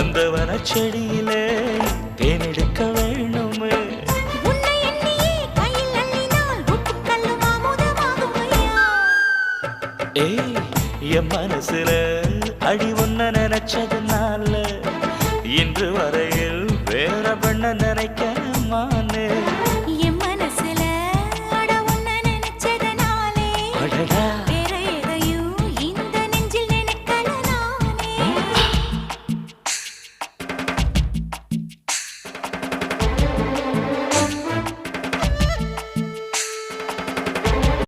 நந்தவன செடியிலே தேனெடுக்க வேணுமே. ஏய் என் மனசுல அடி ஒன்ன நினைச்சதுனால இன்று வரையில் வேற பண்ண நினைக்கமானே. என் மனசுல அட ஒன்ன நினைச்சதுனாலே அடடா